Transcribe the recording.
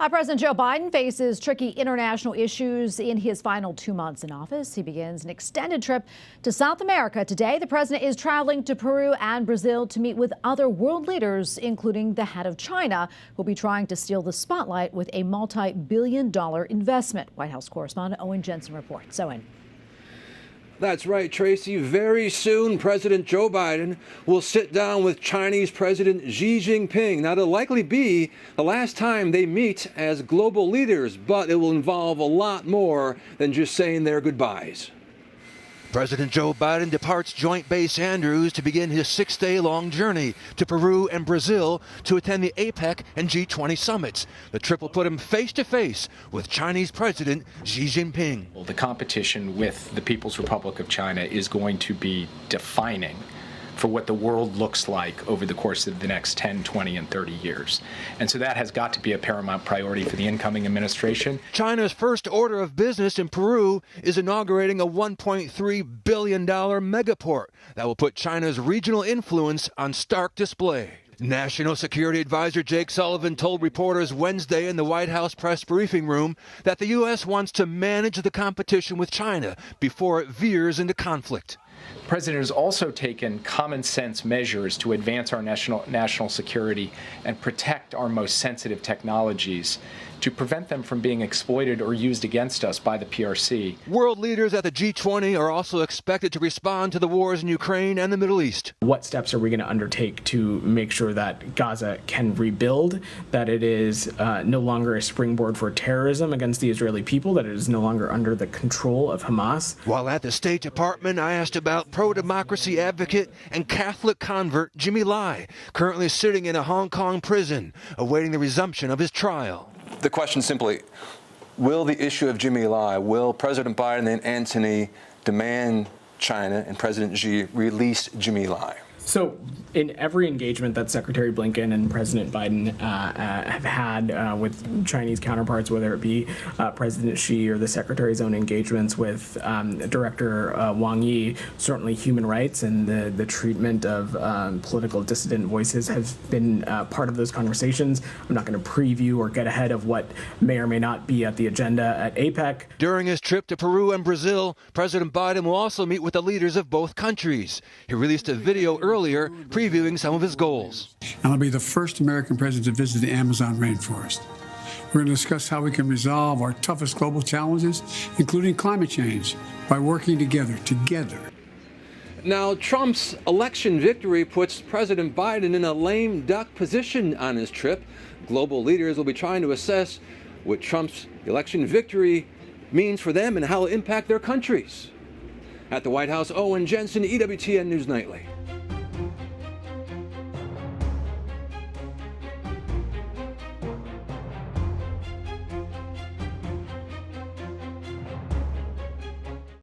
President Joe Biden faces tricky international issues in his final 2 months in office. He begins an extended trip to South America today. The president is traveling to Peru and Brazil to meet with other world leaders, including the head of China, who will be trying to steal the spotlight with a multi-billion-dollar investment. White House correspondent Owen Jensen reports. Owen. That's right, Tracy. Very soon, President Joe Biden will sit down with Chinese President Xi Jinping. Now, it'll likely be the last time they meet as global leaders, but it will involve a lot more than just saying their goodbyes. President Joe Biden departs Joint Base Andrews to begin his 6-day-long journey to Peru and Brazil to attend the APEC and G20 summits. The trip will put him face-to-face with Chinese President Xi Jinping. The competition with the People's Republic of China is going to be defining for what the world looks like over the course of the next 10, 20, and 30 years. And so that has got to be a paramount priority for the incoming administration. China's first order of business in Peru is inaugurating a $1.3 billion megaport that will put China's regional influence on stark display. National Security Advisor Jake Sullivan told reporters Wednesday in the White House press briefing room that the U.S. wants to manage the competition with China before it veers into conflict. The president has also taken common sense measures to advance our national security and protect our most sensitive technologies to prevent them from being exploited or used against us by the PRC. World leaders at the G20 are also expected to respond to the wars in Ukraine and the Middle East. What steps are we going to undertake to make sure that Gaza can rebuild, that it is no longer a springboard for terrorism against the Israeli people, that it is no longer under the control of Hamas? While at the State Department, I asked about pro-democracy advocate and Catholic convert Jimmy Lai, currently sitting in a Hong Kong prison, awaiting the resumption of his trial. The question simply, will the issue of Jimmy Lai, will President Biden and Antony demand China and President Xi release Jimmy Lai? So in every engagement that Secretary Blinken and President Biden have had with Chinese counterparts, whether it be President Xi or the Secretary's own engagements with Director Wang Yi, certainly human rights and the treatment of political dissident voices has been part of those conversations. I'm not going to preview or get ahead of what may or may not be at the agenda at APEC. During his trip to Peru and Brazil, President Biden will also meet with the leaders of both countries. He released a video earlier previewing some of his goals. I'll be the first American president to visit the Amazon rainforest. We're going to discuss how we can resolve our toughest global challenges, including climate change, by working together. Now, Trump's election victory puts President Biden in a lame duck position on his trip. Global leaders will be trying to assess what Trump's election victory means for them and how it will impact their countries. At the White House, Owen Jensen, EWTN News Nightly.